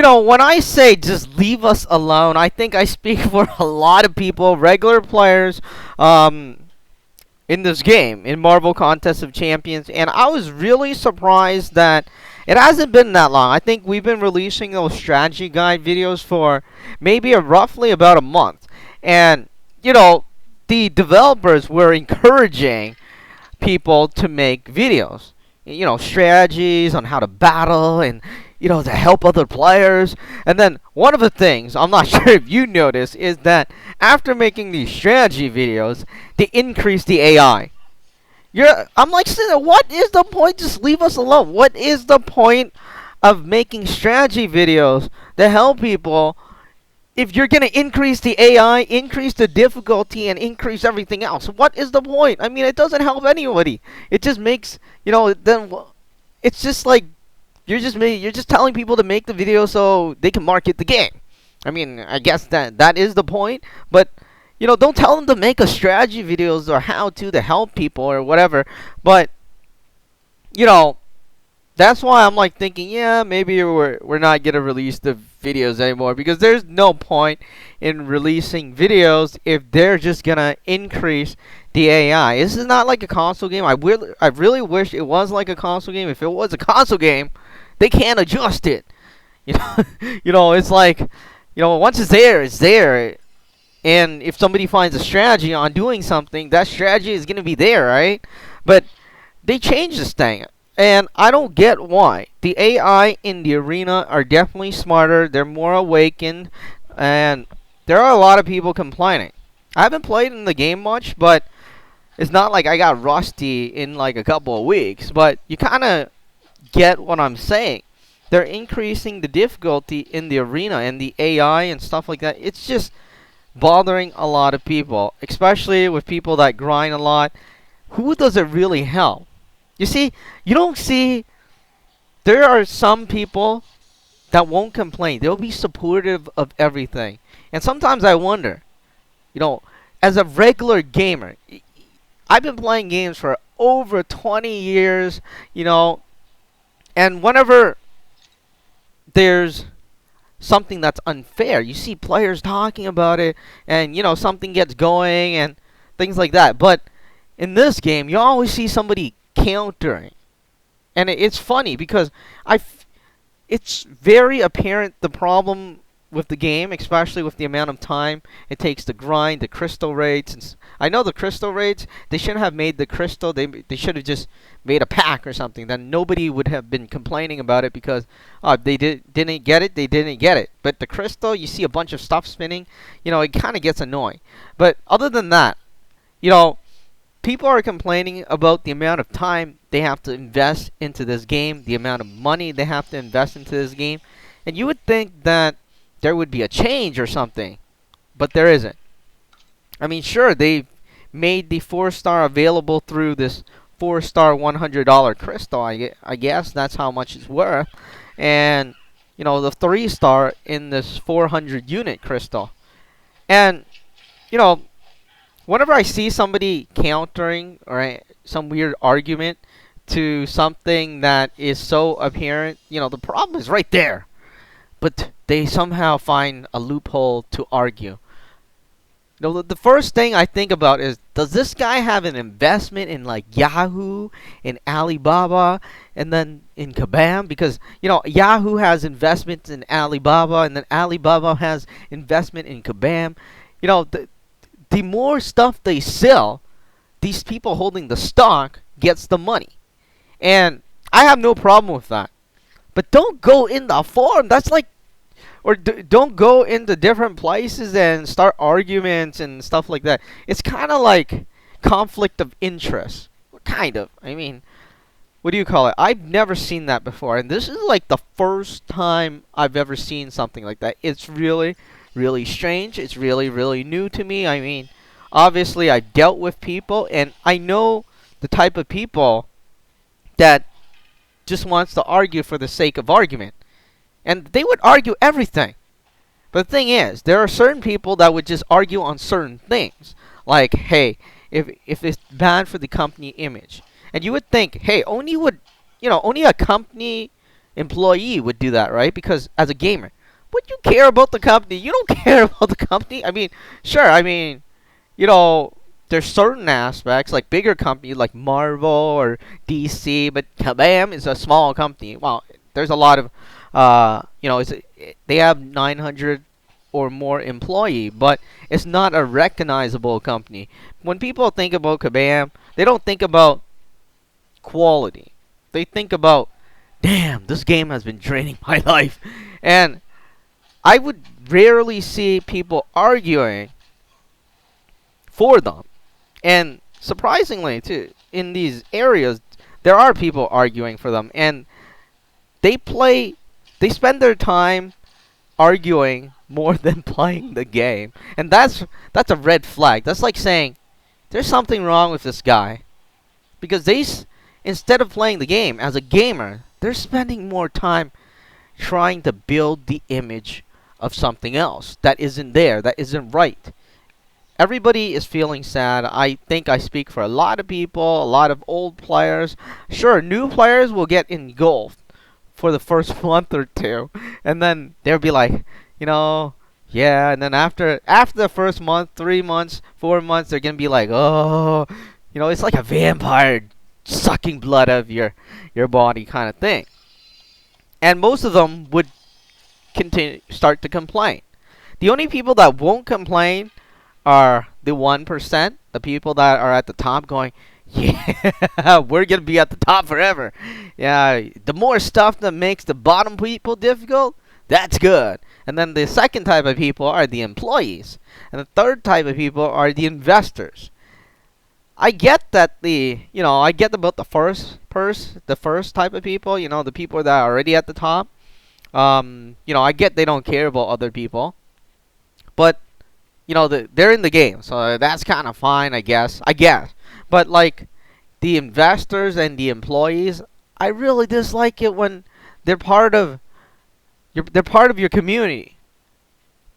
When I say just leave us alone, I think I speak for a lot of people, regular players, um, in this game, in Marvel Contest of Champions, and I was really surprised that it hasn't been that long. I think we've been releasing those strategy guide videos for maybe roughly about a month, and you know, the developers were encouraging people to make videos, strategies on how to battle and to help other players. And then one of the things I'm not sure if you noticed is that after making these strategy videos, they increase the AI. I'm like, what is the point? Just leave us alone. What is the point of making strategy videos to help people if you're going to increase the AI, increase the difficulty, and increase everything else? What is the point? I mean, it doesn't help anybody. It just makes, then it's just like you're just telling people to make the video so they can market the game. I mean, I guess that is the point, but don't tell them to make a strategy videos or how to help people or whatever. But you know, that's why I'm like thinking, yeah, maybe we're not gonna release the videos anymore, because there's no point in releasing videos if they're just gonna increase the AI. This is not like a console game. I really wish it was like a console game. If it was a console game, they can't adjust it. You know, it's like, once it's there, it's there. And if somebody finds a strategy on doing something, that strategy is gonna be there, right? But they changed this thing, and I don't get why. The AI in the arena are definitely smarter. They're more awakened, and there are a lot of people complaining. I haven't played in the game much, but it's not like I got rusty in like a couple of weeks. But you kind of get what I'm saying. They're increasing the difficulty in the arena and the AI and stuff like that. It's just bothering a lot of people, especially with people that grind a lot. Who does it really help? You see, you don't see. There are some people that won't complain. They'll be supportive of everything. And sometimes I wonder, as a regular gamer, I've been playing games for over 20 years, and whenever there's something that's unfair, you see players talking about it, and something gets going and things like that. But in this game, you always see somebody countering, and it's funny because it's very apparent the problem with the game, especially with the amount of time it takes to grind, the crystal rates. And I know the crystal rates, they shouldn't have made the crystal. They should have just made a pack or something. Then nobody would have been complaining about it, because they didn't get it. They didn't get it. But the crystal, you see a bunch of stuff spinning. It kind of gets annoying. But other than that, people are complaining about the amount of time they have to invest into this game, the amount of money they have to invest into this game. And you would think that there would be a change or something, but there isn't. I mean, sure, they made the 4-star available through this 4-star $100 crystal. I guess that's how much it's worth. And, the 3-star in this 400 unit crystal. And, whenever I see somebody countering or some weird argument to something that is so apparent, the problem is right there. But they somehow find a loophole to argue. The first thing I think about is, does this guy have an investment in like Yahoo, in Alibaba, and then in Kabam? Because, Yahoo has investments in Alibaba, and then Alibaba has investment in Kabam. The more stuff they sell, these people holding the stock gets the money. And I have no problem with that. But don't go in the forum. That's like, or don't go into different places and start arguments and stuff like that. It's kind of like conflict of interest. Kind of. I mean, what do you call it? I've never seen that before. And this is like the first time I've ever seen something like that. It's really, really strange. It's really, really new to me. I mean, obviously I've dealt with people, and I know the type of people that just wants to argue for the sake of argument. And they would argue everything. But the thing is, there are certain people that would just argue on certain things. Like, hey, if it's bad for the company image. And you would think, hey, only a company employee would do that, right? Because as a gamer, would you care about the company? You don't care about the company. I mean, sure. I mean, you know, there's certain aspects like bigger companies like Marvel or DC, but Kabam is a small company. Well, there's a lot of, they have 900 or more employee, but it's not a recognizable company. When people think about Kabam, they don't think about quality. They think about, damn, this game has been draining my life, and I would rarely see people arguing for them. And surprisingly, too, in these areas, there are people arguing for them, and they play, they spend their time arguing more than playing the game, and that's a red flag. That's like saying there's something wrong with this guy because instead of playing the game as a gamer, they're spending more time trying to build the image of something else that isn't there, that isn't right. Everybody is feeling sad. I think I speak for a lot of people, a lot of old players. Sure, new players will get engulfed for the first month or two, and then they'll be like, you know, yeah. And then after the first month, 3 months, 4 months, they're gonna be like, oh, it's like a vampire sucking blood out of your body kind of thing. And most of them would start to complain. The only people that won't complain are the 1%, the people that are at the top going, yeah, we're going to be at the top forever. Yeah, the more stuff that makes the bottom people difficult, that's good. And then the second type of people are the employees. And the third type of people are the investors. I get that I get about the first type of people, the people that are already at the top. I get they don't care about other people. But they're in the game, so that's kind of fine, I guess. But like the investors and the employees, I really dislike it when they're part of your community,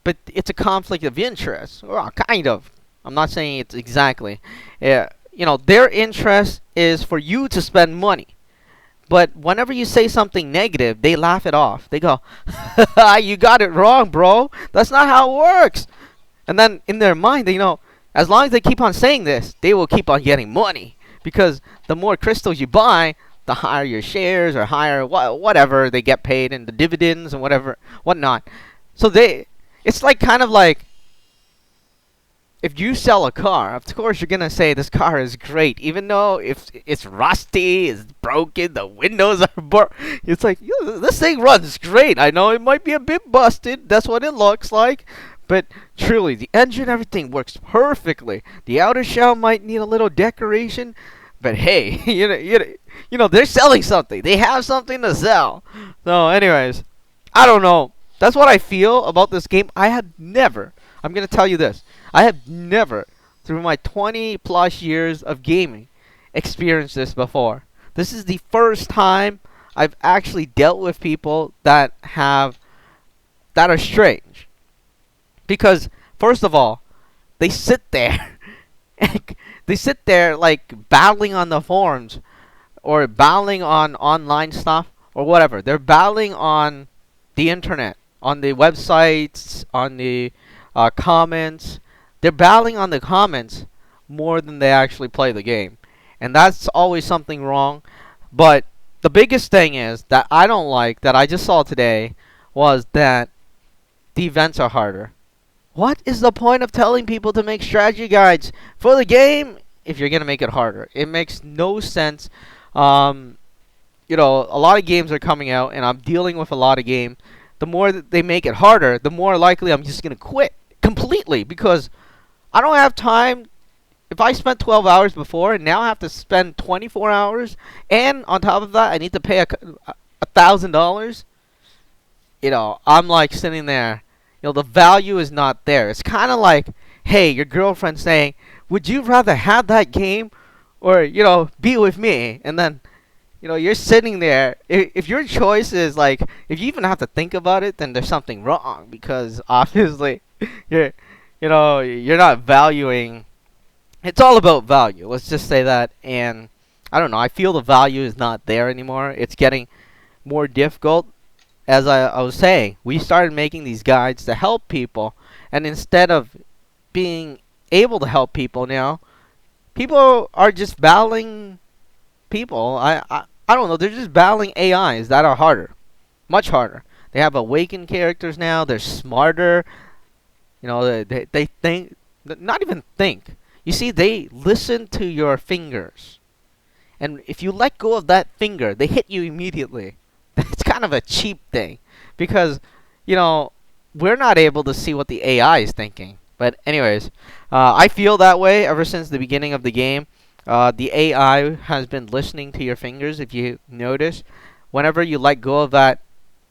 but it's a conflict of interest. Well, kind of. I'm not saying it's exactly. Yeah, their interest is for you to spend money. But whenever you say something negative, they laugh it off. They go, "You got it wrong, bro. That's not how it works." And then in their mind, as long as they keep on saying this, they will keep on getting money. Because the more crystals you buy, the higher your shares or higher whatever they get paid and the dividends and whatnot. So it's like kind of like if you sell a car, of course you're going to say this car is great. Even though if it's rusty, it's broken, the windows are it's like, this thing runs great. I know it might be a bit busted. That's what it looks like. But truly, the engine, everything works perfectly. The outer shell might need a little decoration, but hey, they're selling something. They have something to sell. So, anyways, I don't know. That's what I feel about this game. I'm going to tell you this. I have never, through my 20 plus years of gaming, experienced this before. This is the first time I've actually dealt with people that are strange. Because, first of all, they sit there. They sit there like battling on the forums or battling on online stuff or whatever. They're battling on the internet, on the websites, on the comments. They're battling on the comments more than they actually play the game. And that's always something wrong. But the biggest thing is that I don't like, that I just saw today, was that the events are harder. What is the point of telling people to make strategy guides for the game if you're going to make it harder? It makes no sense. A lot of games are coming out, and I'm dealing with a lot of games. The more that they make it harder, the more likely I'm just going to quit completely, because I don't have time. If I spent 12 hours before, and now I have to spend 24 hours, and on top of that, I need to pay $1,000, I'm like sitting there. The value is not there. It's kind of like, hey, your girlfriend saying, would you rather have that game or, be with me? And then, you're sitting there. If your choice is like, if you even have to think about it, then there's something wrong, because obviously you're not valuing. It's all about value. Let's just say that. And I don't know. I feel the value is not there anymore. It's getting more difficult. As I was saying, we started making these guides to help people, and instead of being able to help people now, people are just battling people. I don't know. They're just battling AIs that are harder, much harder. They have awakened characters now. They're smarter. You know, they think, not even think. You see, they listen to your fingers, and if you let go of that finger, they hit you immediately. It's kind of a cheap thing, because, you know, we're not able to see what the AI is thinking. But anyways, I feel that way ever since the beginning of the game. The AI has been listening to your fingers. If you notice, whenever you let go of that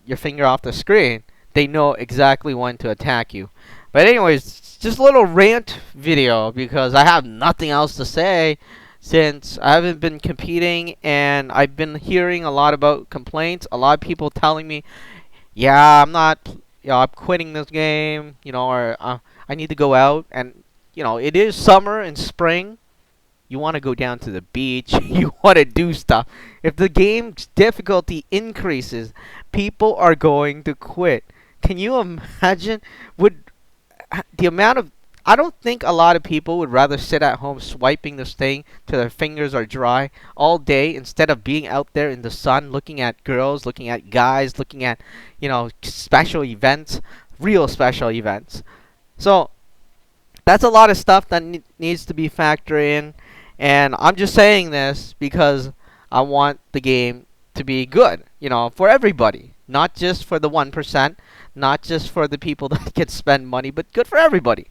your finger off the screen, they know exactly when to attack you. But anyways, just a little rant video because I have nothing else to say since I haven't been competing, and I've been hearing a lot about complaints. A lot of people telling me, "Yeah, I'm not, I'm quitting this game," or I need to go out. And it is summer and spring. You want to go down to the beach. You want to do stuff. If the game's difficulty increases, people are going to quit. Can you imagine? Would the amount of I don't think a lot of people would rather sit at home swiping this thing till their fingers are dry all day instead of being out there in the sun looking at girls, looking at guys, looking at, special events, real special events. So that's a lot of stuff that needs to be factored in, and I'm just saying this because I want the game to be good, for everybody, not just for the 1%, not just for the people that can spend money, but good for everybody.